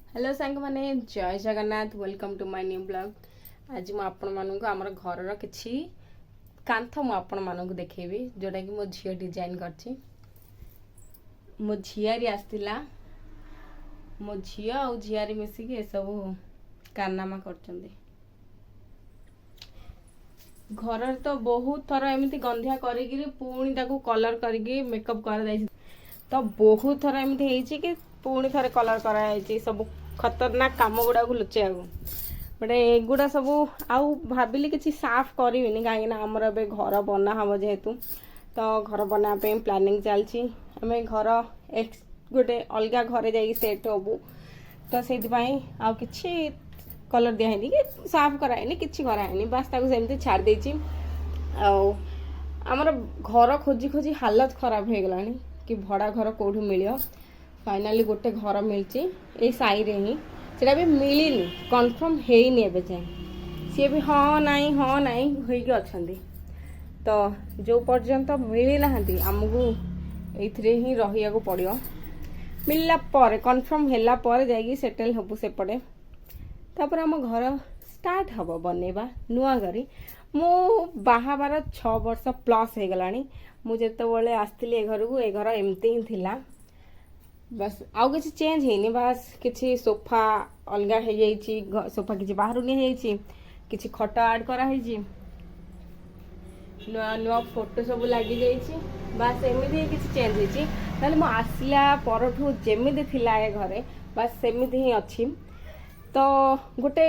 Hello सांग माने जय Jagannath welcome to my new blog. आज मु आपण मानक आमर घर किछि कांथ मु आपण मानक देखेबी जोटा कि मो झियो डिजाइन करछि। मो झियारी आस्तिला मो झियो आ झियारी मिसिकी ए सब कारनामा करछन्ते। घर तो बहुत थर एमती गंधिया करिकी पुणी ताकू कलर करके मेकअप कर दै तो बहुत थर एमती हेछि कि पुणी थरे कलर कराई सब खतरनाक काम गुड़ा को लुचे बट एगुड़ा सब आउ भाविली किसी साफ करी कहीं आमर ए घर बना हम जेहेतु तो घर बना प्लानिंग चलती आम घर गोटे अलग घरे जा सेट हबू तो से आउ कि कलर दिखाई कि साफ कराएनि किसी कराएनि बास सेमती छाड़ देछि। आमर घर खोजी खोजी हालत खराब हो गलानी कि भड़ा घर कौटू मिल फाइनाली गोटे घर मिलची ए साई रे ही सेटा भी मिलनी कन्फर्म हेनी एबे जाए सी भी हाँ नाई होइके अछंती तो जो पर्यंत मिली नाहंती आमको एथिरे ही रहिया को पड़ियो मिलला पर कन्फर्म हैला पर जाइए सेटल हबु सेपटे तापर आम घर स्टार्ट हब बनेबा नुआ करी मु बाहाबार 6 वर्ष प्लस हो गलानी मु जेतेबेले आस्तिली ए घर को ए घर एमती ही थिला बस आउ किसी चेंज है बास किसी सोफा अलग हो जाइए सोफा किसी बाहर नहीं किसी खट आड कराई नुआ नुआ फोटो सब लगी जाइए बास एमती किसी चेंज होती मु आसला परठू जमी थिला ए घरे बास सेमती ही अच्छी तो गोटे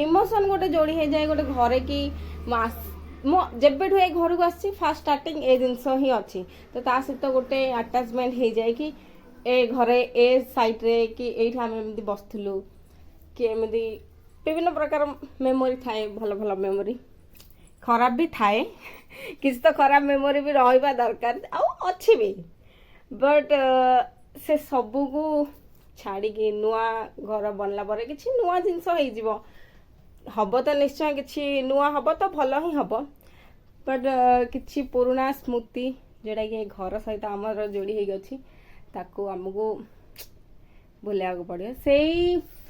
इमोशन गोटे जोड़ी हो जाए गोटे घरे कि मो जेबेठू ए घर को आसी फास्ट स्टार्टिंग ए जिनस ही अच्छी तो ता सहित गोटे अटैचमेंट हो जाए कि ए घरे ए साइड रे कि एठी हम एमती बसथिलु कि एमती विभिन्न प्रकार मेमोरी थाए भल भल मेमोरी खराब भी थाए किसी तो खराब मेमोरी भी रहिबा दरकार आ अच्छी भी बट से सबू को छाड़ी के नुआ घर बनला परे किछि नुआ जिंस हो जिवो हब तो निश्चय किछि नुआ हब तो भल ही हब बट किछि पुराना स्मृति जोड़ा कि घर सहित आमर जोड़ी हो गछि ताको आमको भूलिया पड़े से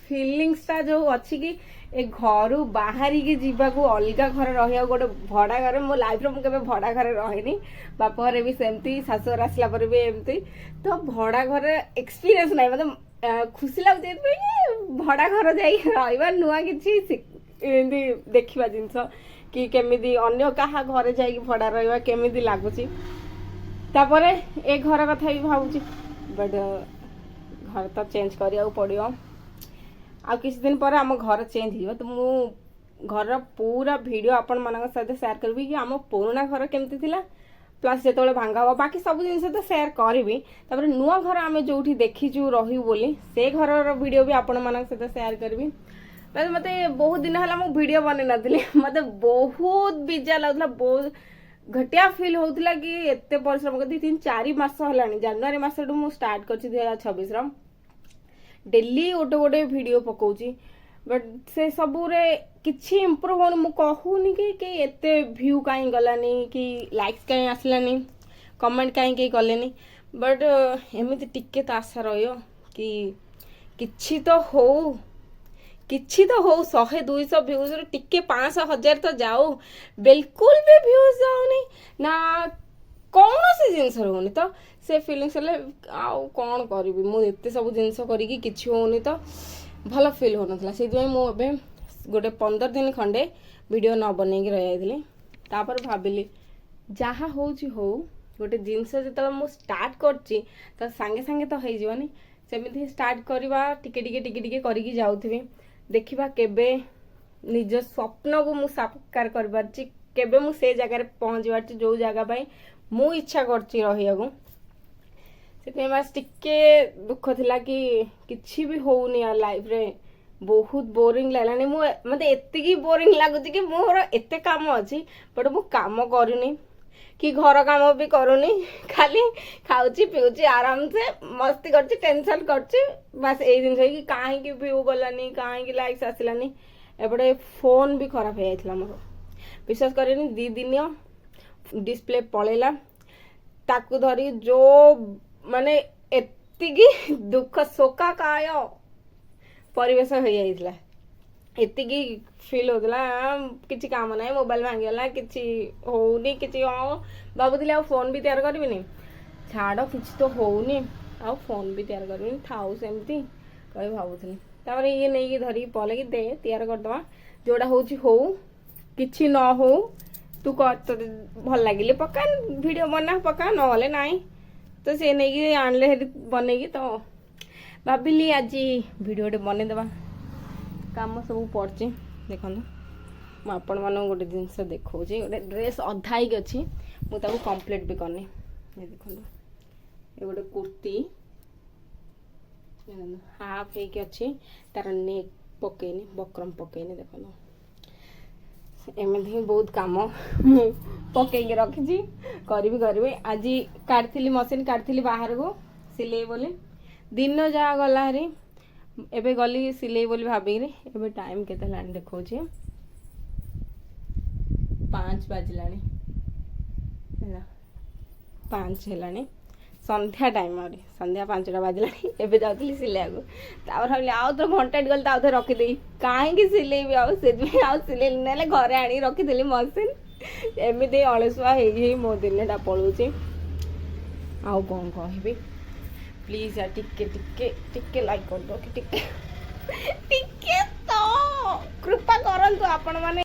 फिलिंग्सटा जो अच्छी कि ए घर बाहर की जीवाकू अलग घर रहा गोटे भड़ा घर मो लाइफ मुझे भड़ा घर रही बाप घर भी सेमती शाशुर आसला पर भी एमती तो भड़ा घर एक्सपीरियंस ना मतलब खुशी लगे भड़ा घर जा नुआ कि देखा जिनस कि केमी अन्य क्या घर जा भड़ा रहा केमी लगुच तापर ए घर कथा भी भावुची बट घर तो चेंज करिया पड़ो आ किसी दिन पर आम घर चेंज हो तो मु घर पूरा वीडियो आपण मान सहित शेयर करी कि आम पुराना घर केमती थिला प्लस जो भांगा हो बाकी सब जिन तो शेयर करी तापर नुआ घर आम जो देखीचु रही बोली से घर वीडियो भी आपण मान सहित शेयर करी मत बहुत दिन है मुझे वीडियो बन नी मत बहुत बिजा लगुला बहुत घटिया फिल होता कि एत परिश्रम कर 3-4 मास है जानुरी मसठू मुझे स्टार्ट कर 2026 डेली गोटे गोटे वीडियो पकाउची बट से सबुरे किछि इम्प्रूव होनी मु कहूनी कि एते व्यू कहीं गलानी कि लाइक्स कहीं आसलानी कमेंट कहीं कहीं कलेनी बट एमती टिके तो आशा रहियो कि किछि तो हो 100-200 व्यूज टिके 500-1000 तो जाओ बिल्कुल भी व्यूज जाऊनी ना कौन सी जिनस होनी तो से फिलिंग्स आउ कौन करी मुझे सब जिनस करी किसी होनी तो भल फिल हो ना से मुझे गोटे 15 दिन खंडे वीडियो न बनई रही तापर भाविली जहाँ हो गोटे जिनस जो मुझे स्टार्ट करची तो सांगे सांगे तो हो सेमती स्टार्ट करवा टिके टिके टिके टिके करके जाऊथी देखा केबे निज स्वप्न को मुझे साकार कर पार्ची केबे मु से जगह पहुँच पार्ची जो जगह मु इच्छा करची रहिया को से बस टिके दुख थिला कि किछि भी होउनी लाइफ रे बहुत बोरिंग लागलानी मते एतिकी बोरिंग लागुची कि मोर एते काम अछि बट मु काम करूनी कि घर काम भी करूनी खाली खाऊची पीऊची आराम से मस्ती करची टेंशन करची बस ए दिन कि काहे कि व्यू गलानी काहे कि लाइक्स आसलानी एपटे फोन भी खराब हो जाइथिला मोर विश्वास करेनी 2 दिन डिस्प्ले पळेला ताकू धरी जो माने एतिकी दुख शोका काय ପରିବେଶ ହେଇଯାଇଥିଲା। ଏତିକି ଫିଲ୍ ହେଉଥିଲା କିଛି କାମ ନାହିଁ, ମୋବାଇଲ ଭାଙ୍ଗିଗଲା, କିଛି ହେଉନି, କିଛି ଭାବୁଥିଲି ଆଉ ଫୋନ୍ ବି ତିଆରି କରିବିନି, ଛାଡ଼ କିଛି ତ ହେଉନି ଆଉ ଫୋନ୍ ବି ତିଆରି କରିବିନି, ଥାଉ ସେମିତି କହି ଭାବୁଥିଲି। ତାପରେ ଇଏ ନେଇକି ଧରିକି ପଳେଇ କି ଦେ ତିଆରି କରିଦେବା, ଯେଉଁଟା ହେଉଛି ହଉ, କିଛି ନ ହଉ ତୁ ତୋତେ ଭଲ ଲାଗିଲେ ପକା, ଭିଡ଼ିଓ ବନା ପକା, ନହେଲେ ନାହିଁ। ତ ସେ ନେଇକି ଆଣିଲେ ହେରି ବନେଇକି, ତ ଭାବିଲି ଆଜି ଭିଡ଼ିଓଟେ ବନେଇଦେବା। କାମ ସବୁ ପଡ଼ିଛି ଦେଖନ୍ତୁ। ମୁଁ ଆପଣମାନଙ୍କୁ ଗୋଟେ ଜିନିଷ ଦେଖାଉଛି, ଗୋଟେ ଡ୍ରେସ୍ ଅଧା ହେଇକି ଅଛି, ମୁଁ ତାକୁ କମ୍ପ୍ଲିଟ୍ ବି କରିନି। ଦେଖନ୍ତୁ ଏ ଗୋଟେ କୁର୍ତ୍ତୀ ହାଫ୍ ହେଇକି ଅଛି, ତାର ନେକ୍ ପକେଇନି, ବକ୍ରମ ପକେଇନି। ଦେଖନ୍ତୁ ଏମିତି ହିଁ ବହୁତ କାମ ମୁଁ ପକେଇକି ରଖିଛି, କରିବି। ଆଜି କାଢ଼ିଥିଲି ମେସିନ୍, କାଢ଼ିଥିଲି ବାହାରକୁ ସିଲେଇ ବୋଲି, ଦିନ ଯାହା ଗଲା ହେରି। ଏବେ ଗଲି ସିଲେଇ ବୋଲି ଭାବିକିରି। ଏବେ ଟାଇମ୍ କେତେ ହେଲାଣି ଦେଖାଉଛି, 5 ବାଜିଲାଣି ହେଲା, 5 ହେଲାଣି, ସନ୍ଧ୍ୟା ଟାଇମ୍, ଆହୁରି ସନ୍ଧ୍ୟା 5ଟା ବାଜିଲାଣି। ଏବେ ଯାଉଥିଲି ସିଲେଇବାକୁ, ତାପରେ ଭାବିଲି ଆଉ ତ ଘଣ୍ଟାଟେ ଗଲି ତା ଧରେ ରଖିଦେଇ କାହିଁକି ସିଲେଇବି ଆଉ, ସେଥିପାଇଁ ଆଉ ସିଲେଇ ନେଲେ ଘରେ ଆଣିକି ରଖିଥିଲି ମେସିନ୍। ଏମିତି ଅଳସୁଆ ହେଇ ମୋ ଦିନଟା ପଳଉଛି, ଆଉ କ'ଣ କହିବି। ପ୍ଲିଜ୍ ଟିକେ ଟିକେ ଟିକେ ଲାଇକ୍ କରିଦିଅ, ଟିକେ ଟିକେ ତ କୃପା କରନ୍ତୁ ଆପଣମାନେ।